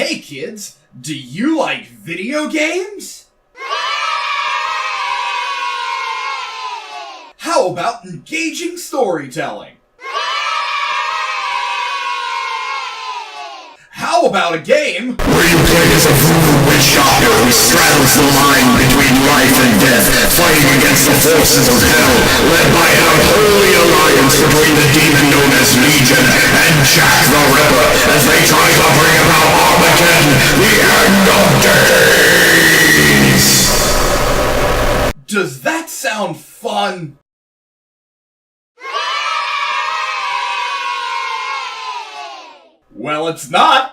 Hey kids, do you like video games? How about engaging storytelling? How about a game where you play as a voodoo witch doctor who straddles the line between life and death, fighting against the forces of hell, led by an unholy alliance between the demon known as Legion and Jack the Ripper, as they try to bring about Armageddon, the end of days! Does that sound fun? Well, it's not!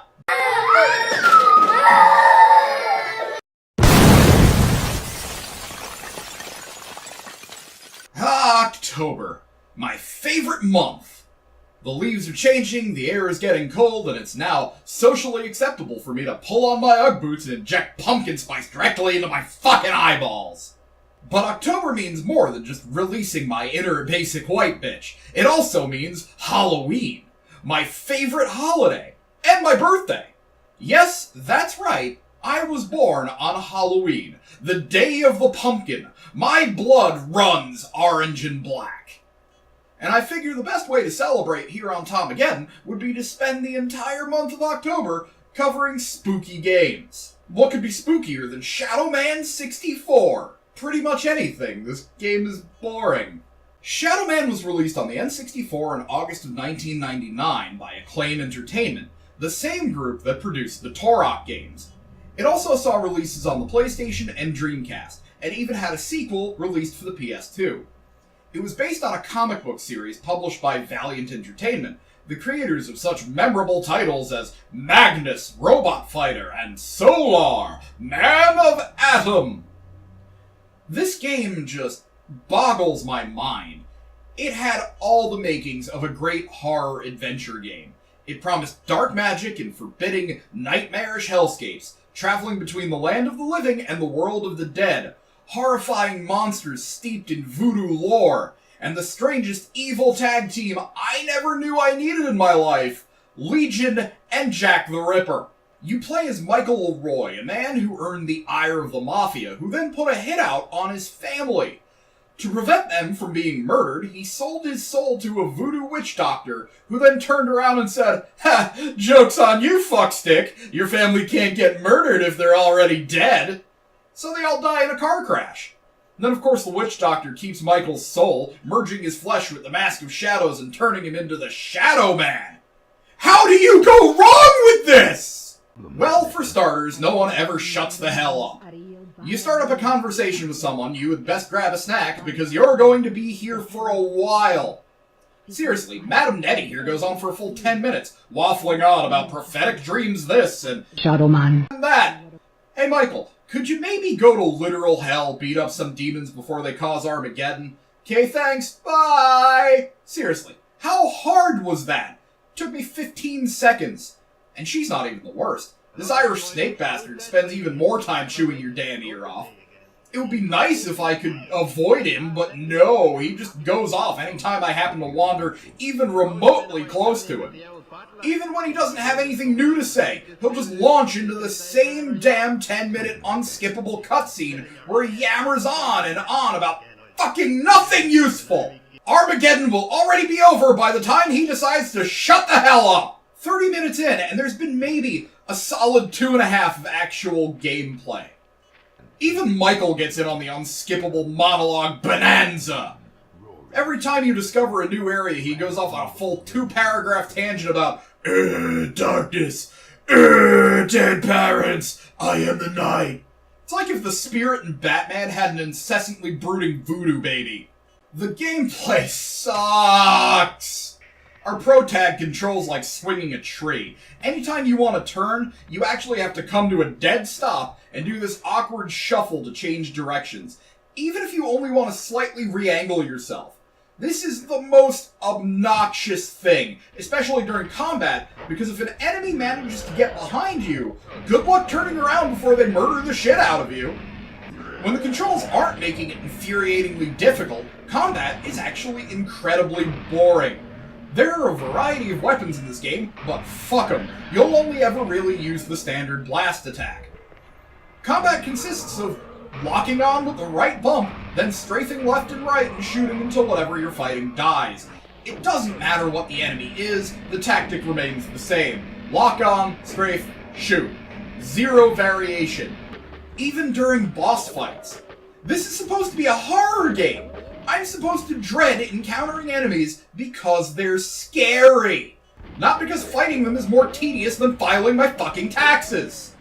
October. My favorite month. The leaves are changing, the air is getting cold, and it's now socially acceptable for me to pull on my Ugg boots and inject pumpkin spice directly into my fucking eyeballs. But October means more than just releasing my inner basic white bitch. It also means Halloween. My favorite holiday. And my birthday. Yes, that's right. I was born on Halloween. The day of the pumpkin. My blood runs orange and black. And I figure the best way to celebrate here on Tommageddon would be to spend the entire month of October covering spooky games. What could be spookier than Shadowman 64? Pretty much anything. This game is boring. Shadowman was released on the N64 in August of 1999 by Acclaim Entertainment, the same group that produced the Turok games. It also saw releases on the PlayStation and Dreamcast, and even had a sequel released for the PS2. It was based on a comic book series published by Valiant Entertainment, the creators of such memorable titles as Magnus, Robot Fighter, and Solar, Man of Atom. This game just boggles my mind. It had all the makings of a great horror adventure game. It promised dark magic and forbidding, nightmarish hellscapes, traveling between the land of the living and the world of the dead, horrifying monsters steeped in voodoo lore, and the strangest evil tag team I never knew I needed in my life, Legion and Jack the Ripper. You play as Michael Leroy, a man who earned the ire of the Mafia, who then put a hit out on his family. To prevent them from being murdered, he sold his soul to a voodoo witch doctor, who then turned around and said, "Ha! Joke's on you, fuckstick! Your family can't get murdered if they're already dead!" So they all die in a car crash. And then, of course, the witch doctor keeps Michael's soul, merging his flesh with the Mask of Shadows and turning him into the Shadowman. How do you go wrong with this? Well, for starters, no one ever shuts the hell up. You start up a conversation with someone, you would best grab a snack, because you're going to be here for a while. Seriously, Madam Nettie here goes on for a full 10 minutes, waffling on about prophetic dreams this and Shadowman and that. Hey Michael, could you maybe go to literal hell, beat up some demons before they cause Armageddon? Okay, thanks, bye! Seriously, how hard was that? Took me 15 seconds. And she's not even the worst. This Irish snake bastard spends even more time chewing your damn ear off. It would be nice if I could avoid him, but no, he just goes off anytime I happen to wander even remotely close to him. Even when he doesn't have anything new to say, he'll just launch into the same damn 10-minute unskippable cutscene where he yammers on and on about fucking nothing useful. Armageddon will already be over by the time he decides to shut the hell up. 30 minutes in, and there's been maybe a solid 2.5 of actual gameplay. Even Michael gets in on the unskippable monologue bonanza. Every time you discover a new area, he goes off on a full 2-paragraph tangent about, darkness, dead parents, I am the night. It's like if the Spirit in Batman had an incessantly brooding voodoo baby. The gameplay sucks. Our pro-tag controls like swinging a tree. Anytime you want to turn, you actually have to come to a dead stop and do this awkward shuffle to change directions, even if you only want to slightly re-angle yourself. This is the most obnoxious thing, especially during combat, because if an enemy manages to get behind you, good luck turning around before they murder the shit out of you. When the controls aren't making it infuriatingly difficult, combat is actually incredibly boring. There are a variety of weapons in this game, but fuck them. You'll only ever really use the standard blast attack. Combat consists of locking on with the right bump, then strafing left and right and shooting until whatever you're fighting dies. It doesn't matter what the enemy is, the tactic remains the same. Lock on, strafe, shoot. Zero variation. Even during boss fights. This is supposed to be a horror game. I'm supposed to dread encountering enemies because they're scary. Not because fighting them is more tedious than filing my fucking taxes.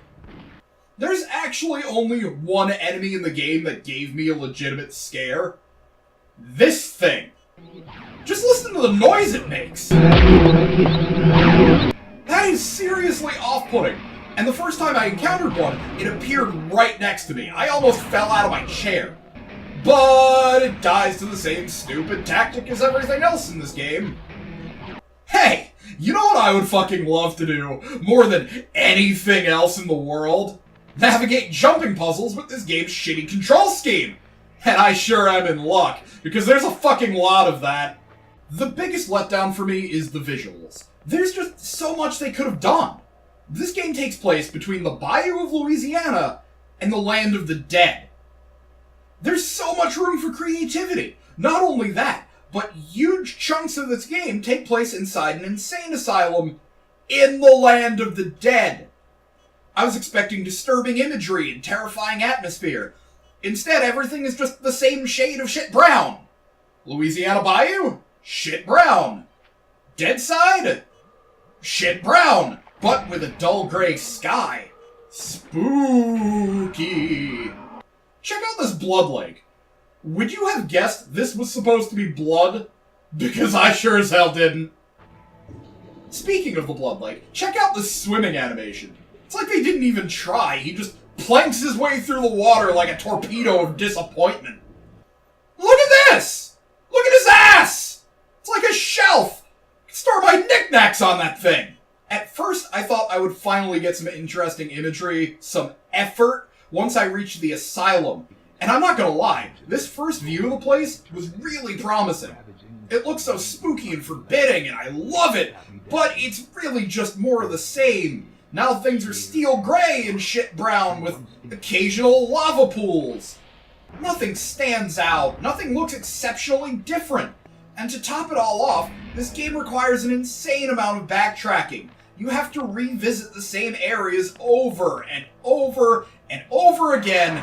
There's actually only one enemy in the game that gave me a legitimate scare. This thing. Just listen to the noise it makes. That is seriously off-putting. And the first time I encountered one, it appeared right next to me. I almost fell out of my chair. But it dies to the same stupid tactic as everything else in this game. Hey, you know what I would fucking love to do more than anything else in the world? Navigate jumping puzzles with this game's shitty control scheme. And I sure am in luck, because there's a fucking lot of that. The biggest letdown for me is the visuals. There's just so much they could have done. This game takes place between the Bayou of Louisiana and the Land of the Dead. There's so much room for creativity. Not only that, but huge chunks of this game take place inside an insane asylum in the Land of the Dead. I was expecting disturbing imagery and terrifying atmosphere. Instead, everything is just the same shade of shit brown. Louisiana Bayou? Shit brown. Dead Side? Shit brown, but with a dull gray sky. Spooky. Check out this blood lake. Would you have guessed this was supposed to be blood? Because I sure as hell didn't. Speaking of the blood lake, check out this swimming animation. It's like they didn't even try. He just planks his way through the water like a torpedo of disappointment. Look at this! Look at his ass! It's like a shelf! I can store my knickknacks on that thing! At first, I thought I would finally get some interesting imagery, some effort, once I reached the asylum. And I'm not gonna lie, this first view of the place was really promising. It looks so spooky and forbidding, and I love it, but it's really just more of the same. Now things are steel gray and shit brown with occasional lava pools. Nothing stands out, nothing looks exceptionally different. And to top it all off, this game requires an insane amount of backtracking. You have to revisit the same areas over and over and over again,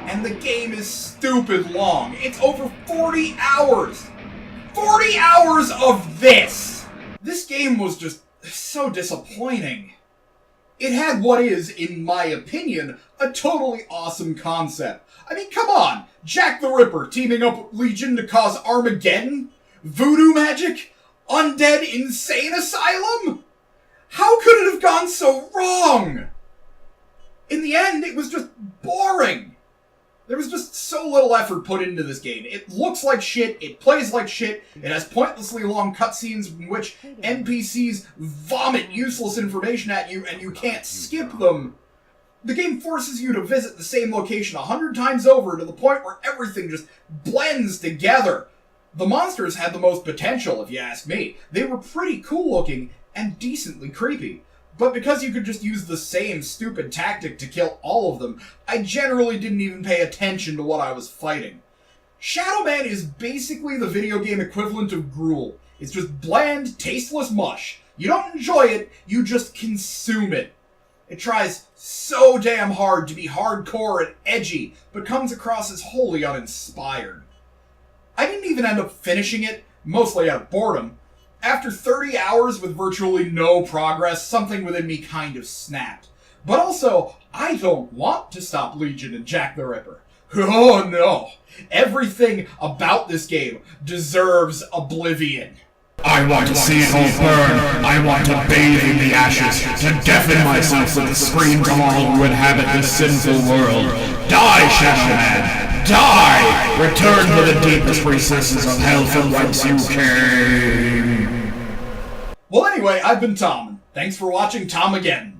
and the game is stupid long. It's over 40 hours! 40 hours of this! This game was just so disappointing. It had what is, in my opinion, a totally awesome concept. I mean, come on! Jack the Ripper teaming up with Legion to cause Armageddon? Voodoo magic? Undead insane asylum? How could it have gone so wrong? In the end, it was just boring. There was just so little effort put into this game. It looks like shit, it plays like shit, it has pointlessly long cutscenes in which NPCs vomit useless information at you and you can't skip them. The game forces you to visit the same location 100 times over to the point where everything just blends together. The monsters had the most potential, if you ask me. They were pretty cool looking and decently creepy. But because you could just use the same stupid tactic to kill all of them, I generally didn't even pay attention to what I was fighting. Shadowman is basically the video game equivalent of gruel. It's just bland, tasteless mush. You don't enjoy it, you just consume it. It tries so damn hard to be hardcore and edgy, but comes across as wholly uninspired. I didn't even end up finishing it, mostly out of boredom. After 30 hours with virtually no progress, something within me kind of snapped. But also, I don't want to stop Legion and Jack the Ripper. Oh no! Everything about this game deserves oblivion. I want to see it all burn. I want to bathe in the ashes, to deafen myself with the screams of all who inhabit this sinful world. Die, Shadowman! Die! Return to the deepest recesses of hell from whence you came. Well, anyway, I've been Tom. Thanks for watching Tommageddon.